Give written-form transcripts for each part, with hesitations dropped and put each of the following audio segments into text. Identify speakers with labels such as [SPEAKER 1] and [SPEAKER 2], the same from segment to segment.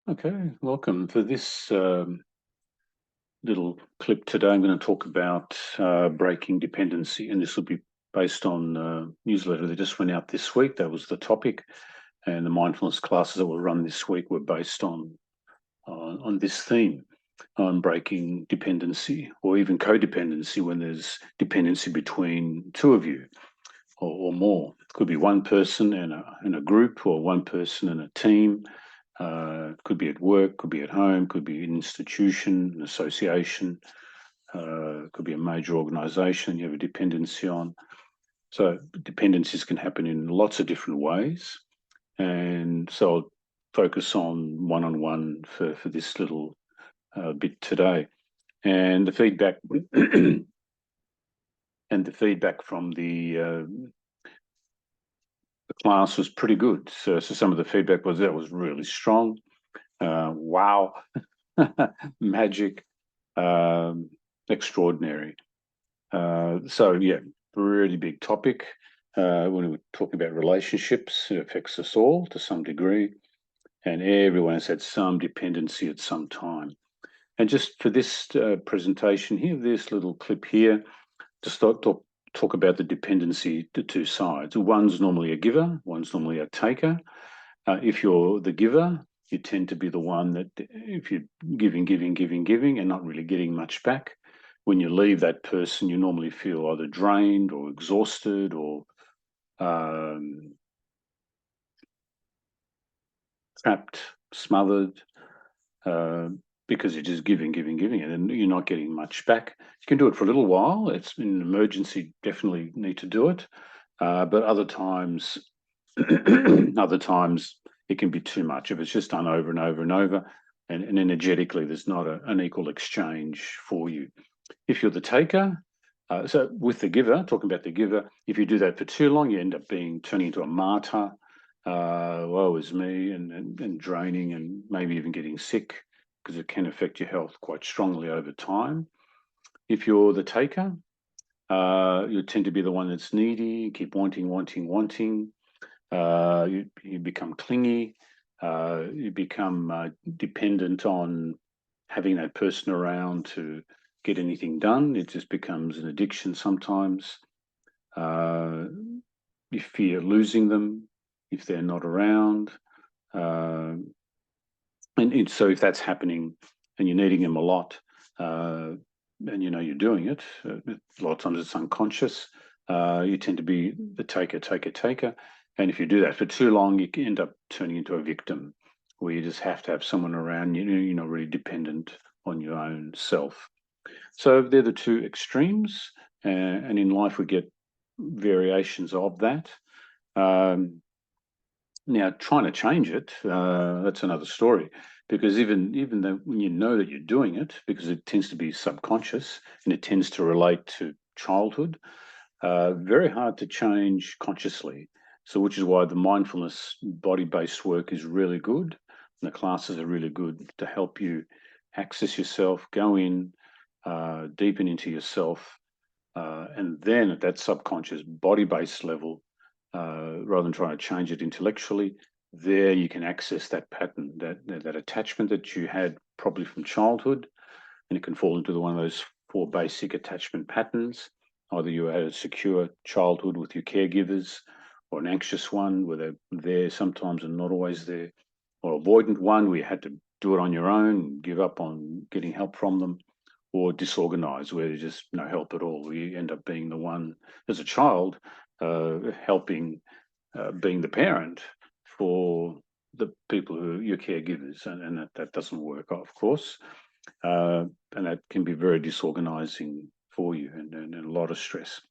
[SPEAKER 1] Okay, welcome. For this little clip today, I'm going to talk about breaking dependency, and this will be based on a newsletter that just went out this week. That was the topic, and the mindfulness classes that were run this week were based on this theme, on breaking dependency or even codependency when there's dependency between two of you or more. It could be one person in a group, or one person in a team. Could be at work, could be at home, could be an institution, an association, could be a major organization you have a dependency on. So dependencies can happen in lots of different ways. And so I'll focus on one-on-one for this little bit today. And the feedback and the feedback from the class was pretty good. So some of the feedback was that was really strong. Wow, magic, extraordinary. So yeah, really big topic. When we're talking about relationships, it affects us all to some degree, and everyone has had some dependency at some time. And just for this presentation here, this little clip here, to talk about the dependency to two sides. One's normally a giver, one's normally a taker. If you're the giver, you tend to be the one that, if you're giving, and not really getting much back, when you leave that person, you normally feel either drained or exhausted or um, trapped, smothered, uh, because you're just giving, and you're not getting much back. You can do it for a little while. It's in an emergency, definitely need to do it. But other times, other times it can be too much if it's just done over and over and over, and energetically there's not an equal exchange for you. If you're the taker, so with the giver, talking about the giver, if you do that for too long, you end up turning into a martyr. Woe is me, and draining, and maybe even getting sick, because it can affect your health quite strongly over time. If you're the taker, you tend to be the one that's needy, keep wanting. You become clingy. You become dependent on having that person around to get anything done. It just becomes an addiction sometimes. Uh, you fear losing them if they're not around. Uh, and so if that's happening and you're needing them a lot, and you know you're doing it, a lot of times it's unconscious. You tend to be the taker. And if you do that for too long, you can end up turning into a victim, where you just have to have someone around you. You're not really dependent on your own self. So they're the two extremes. And in life, we get variations of that. Um, Now, trying to change it, that's another story, because even though when you know that you're doing it, because it tends to be subconscious and it tends to relate to childhood, very hard to change consciously. So, which is why the mindfulness body-based work is really good. And the classes are really good to help you access yourself, go in, deepen into yourself, and then at that subconscious body-based level, rather than trying to change it intellectually, there you can access that pattern, that attachment that you had probably from childhood, and it can fall into one of those four basic attachment patterns. Either you had a secure childhood with your caregivers, or an anxious one where they're there sometimes and not always there, or avoidant one where you had to do it on your own, give up on getting help from them, or disorganized where there's just no help at all. You end up being the one as a child, helping, being the parent for the people who are your caregivers, and that doesn't work, of course, and that can be very disorganizing for you, and a lot of stress.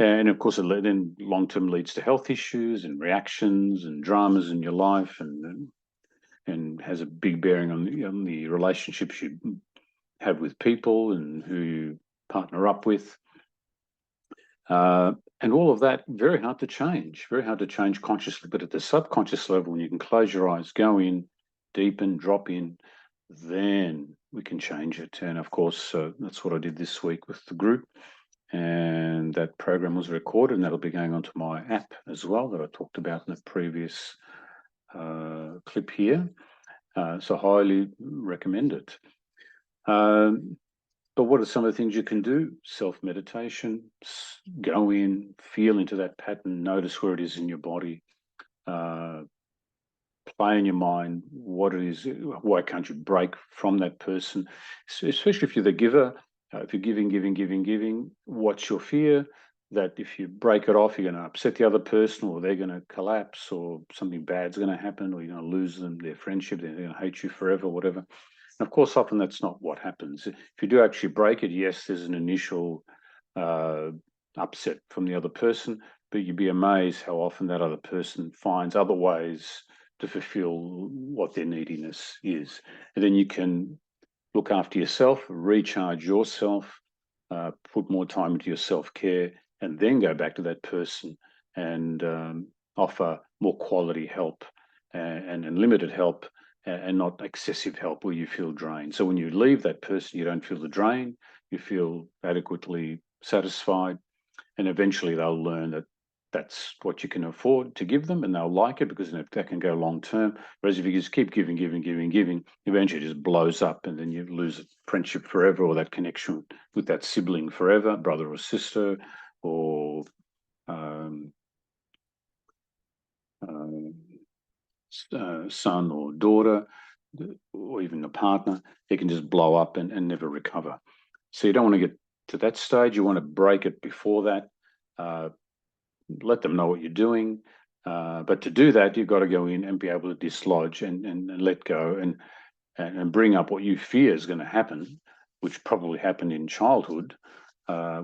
[SPEAKER 1] And of course, it then long term leads to health issues and reactions and dramas in your life, and has a big bearing on the relationships you have with people and who you partner up with. And all of that, very hard to change consciously. But at the subconscious level, when you can close your eyes, go in, deepen, drop in, then we can change it. And of course, that's what I did this week with the group. And that program was recorded, and that'll be going onto my app as well, that I talked about in the previous clip here. So highly recommend it. But what are some of the things you can do? Self-meditation, go in, feel into that pattern, notice where it is in your body, play in your mind what it is. Why can't you break from that person? Especially if you're the giver, if you're giving, what's your fear? That if you break it off, you're going to upset the other person, or they're going to collapse, or something bad's going to happen, or you're going to lose them, their friendship, they're going to hate you forever, whatever. And of course, often that's not what happens. If you do actually break it, yes, there's an initial upset from the other person, but you'd be amazed how often that other person finds other ways to fulfill what their neediness is. And then you can look after yourself, recharge yourself, put more time into your self-care, and then go back to that person and offer more quality help and limited help, and not excessive help where you feel drained. So when you leave that person, you don't feel the drain, you feel adequately satisfied, and eventually they'll learn that that's what you can afford to give them, and they'll like it because that can go long term. Whereas if you just keep giving, eventually it just blows up, and then you lose a friendship forever, or that connection with that sibling forever, brother or sister, or um, son or daughter, or even a partner. It can just blow up and never recover. So you don't want to get to that stage. You want to break it before that. Let them know what you're doing. But to do that, you've got to go in and be able to dislodge and let go and bring up what you fear is going to happen, which probably happened in childhood,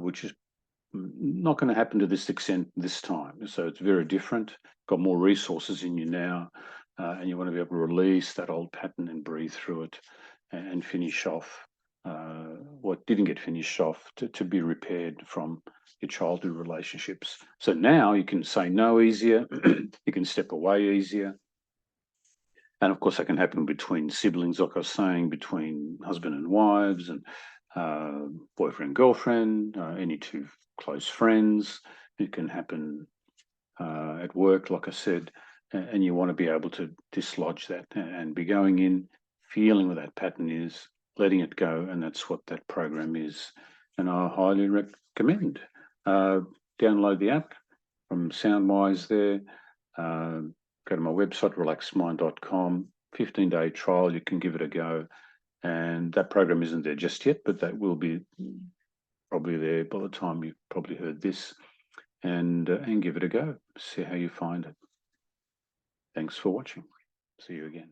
[SPEAKER 1] which is not going to happen to this extent this time. So it's very different. Got more resources in you now, and you want to be able to release that old pattern and breathe through it and finish off what didn't get finished off to be repaired from your childhood relationships. So now you can say no easier, you can step away easier. And of course, that can happen between siblings, like I was saying, between husband and wives, and boyfriend, girlfriend, any two close friends. It can happen at work, like I said, and you want to be able to dislodge that and be going in, feeling what that pattern is, letting it go, and that's what that program is. And I highly recommend. Download the app from Soundwise there. Go to my website, relaxedmind.com. 15-day trial, you can give it a go. And that program isn't there just yet, but that will be probably there by the time you've probably heard this. And give it a go. See how you find it. Thanks for watching. See you again.